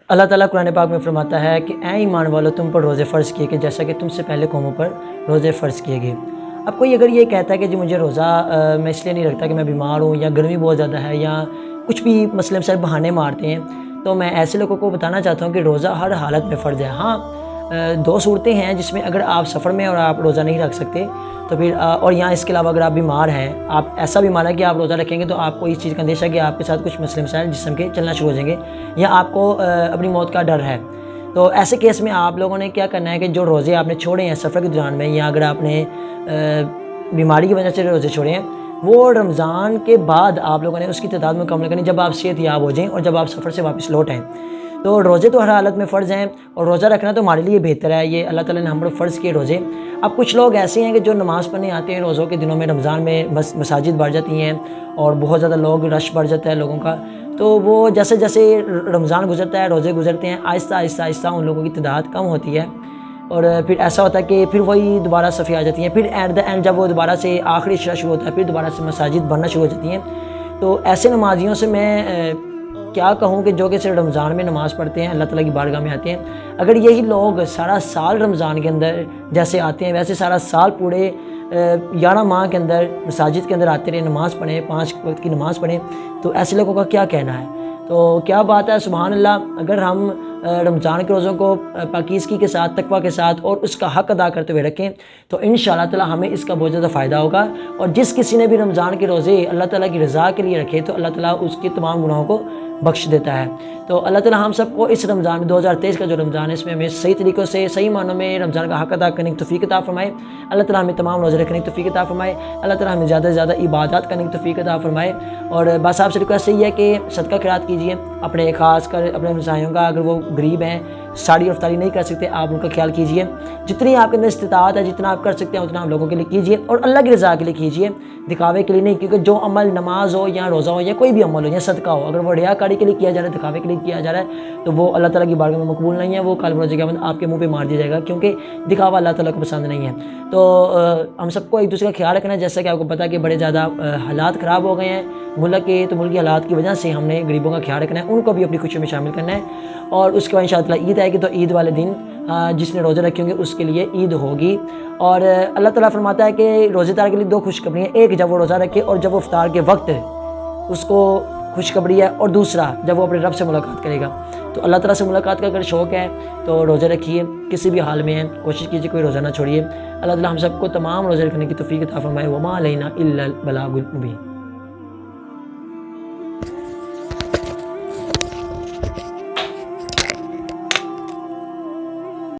اللہ تعالیٰ قرآن پاک میں فرماتا ہے کہ اے ایمان والو تم پر روزے فرض کیے گئے جیسا کہ تم سے پہلے قوموں پر روزے فرض کیے گئے۔ اب کوئی اگر یہ کہتا ہے کہ جی مجھے روزہ میں اس لیے نہیں رکھتا کہ میں بیمار ہوں یا گرمی بہت زیادہ ہے یا کچھ بھی مسئلے سے بہانے مارتے ہیں، تو میں ایسے لوگوں کو بتانا چاہتا ہوں کہ روزہ ہر حالت میں فرض ہے۔ ہاں دو صورتیں ہیں جس میں اگر آپ سفر میں اور آپ روزہ نہیں رکھ سکتے تو پھر اور یہاں اس کے علاوہ اگر آپ بیمار ہیں، آپ ایسا بیمار ہے کہ آپ روزہ رکھیں گے تو آپ کو اس چیز کا اندیشہ ہے کہ آپ کے ساتھ کچھ مسئلے مسائل جسم کے چلنا شروع ہو جائیں گے یا آپ کو اپنی موت کا ڈر ہے، تو ایسے کیس میں آپ لوگوں نے کیا کرنا ہے کہ جو روزے آپ نے چھوڑے ہیں سفر کے دوران میں یا اگر آپ نے بیماری کی وجہ سے روزے چھوڑے ہیں، وہ رمضان کے بعد آپ لوگوں نے اس کی تعداد مکمل کرنی جب آپ صحت یاب ہو جائیں اور جب آپ سفر سے واپس لوٹ آئیں۔ تو روزے تو ہر حالت میں فرض ہیں اور روزہ رکھنا تو ہمارے لیے بہتر ہے، یہ اللہ تعالیٰ نے ہم پر فرض کیے روزے۔ اب کچھ لوگ ایسے ہیں کہ جو نماز پڑھنے آتے ہیں روزوں کے دنوں میں، رمضان میں مساجد بھر جاتی ہیں اور بہت زیادہ لوگ رش بڑھ جاتا ہے لوگوں کا، تو وہ جیسے جیسے رمضان گزرتا ہے، روزے گزرتے ہیں، آہستہ آہستہ آہستہ ان لوگوں کی تعداد کم ہوتی ہے اور پھر ایسا ہوتا ہے کہ پھر وہی دوبارہ صفیں آ جاتی ہیں، پھر ایٹ دا اینڈ جب وہ دوبارہ سے آخری عشرہ شروع ہوتا ہے پھر دوبارہ سے مساجد بھرنا شروع ہو جاتی ہیں۔ تو ایسے نمازیوں سے میں کیا کہوں کہ جو کہ صرف رمضان میں نماز پڑھتے ہیں، اللہ تعالیٰ کی بارگاہ میں آتے ہیں، اگر یہی لوگ سارا سال رمضان کے اندر جیسے آتے ہیں ویسے سارا سال پورے 11 ماہ کے اندر مساجد کے اندر آتے رہے، نماز پڑھیں، 5 وقت کی نماز پڑھیں، تو ایسے لوگوں کا کیا کہنا ہے؟ تو کیا بات ہے، سبحان اللہ، اگر ہم رمضان کے روزوں کو پاکیزگی کے ساتھ، تقویٰ کے ساتھ اور اس کا حق ادا کرتے ہوئے رکھیں تو انشاءاللہ تعالیٰ ہمیں اس کا بہت زیادہ فائدہ ہوگا، اور جس کسی نے بھی رمضان کے روزے اللہ تعالیٰ کی رضا کے لیے رکھے تو اللہ تعالیٰ اس کے تمام گناہوں کو بخش دیتا ہے۔ تو اللہ تعالیٰ ہم سب کو اس رمضان میں 2023 کا جو رمضان ہے اس میں ہمیں صحیح طریقوں سے صحیح معنوں میں رمضان کا حق ادا کرنے کی توفیق عطا فرمائے۔ اللہ تعالیٰ ہمیں تمام روزے رکھنے کی توفیق عطا فرمائے۔ اللہ تعالیٰ ہمیں زیادہ سے زیادہ عبادات کرنے کی توفیق عطا فرمائے، اور بس آپ سے ریکویسٹ یہ ہے کہ صدقہ خیرات کیجیے اپنے، خاص کر اپنے ہمسایوں کا، اگر وہ غریب ہیں ساڑی افطاری نہیں کر سکتے آپ ان کا خیال کیجیے، جتنی آپ کے اندر استطاعت ہے جتنا آپ کر سکتے ہیں اتنا آپ لوگوں کے لیے کیجیے اور اللہ کی رضا کے لیے کیجیے، دکھاوے کے لیے نہیں، کیونکہ جو عمل نماز ہو یا روزہ ہو یا کوئی بھی عمل ہو یا صدقہ ہو، اگر وہ ریاکاری کے لیے کیا جا رہا ہے، دکھاوے کے لیے کیا جا رہا ہے، تو وہ اللہ تعالیٰ کی بارگاہ میں مقبول نہیں ہے، وہ کل بروز قیامت آپ کے منہ پہ مار دیا جائے گا، کیونکہ دکھاوا اللہ تعالیٰ کو پسند نہیں ہے۔ تو ہم سب کو ایک دوسرے کا خیال رکھنا ہے، جیسا کہ آپ کو پتہ ہے کہ بڑے زیادہ حالات خراب ہو گئے ہیں ملک کے، تو ملکی حالات کی وجہ سے ہم نے غریبوں کا خیال رکھنا ہے، ان کو بھی اپنی خوشیوں میں شامل کرنا ہے، اور اس کے بعد انشاءاللہ عید آئے گی تو عید والے دن جس نے روزے رکھے ہوں گے اس کے لیے عید ہوگی۔ اور اللہ تعالیٰ فرماتا ہے کہ روزے دار کے لیے 2 خوشخبری ہیں، ایک جب وہ روزہ رکھے اور جب وہ افطار کے وقت اس کو خوشخبری ہے، اور دوسرا جب وہ اپنے رب سے ملاقات کرے گا۔ تو اللہ تعالیٰ سے ملاقات کا اگر شوق ہے تو روزے رکھیے، کسی بھی حال میں ہیں کوشش کیجیے کوئی روزہ نہ چھوڑیے۔ اللہ تعالیٰ ہم سب کو تمام روزے رکھنے کی توفیق عطا فرمائے۔ وما علینا الا البلاغ المبین۔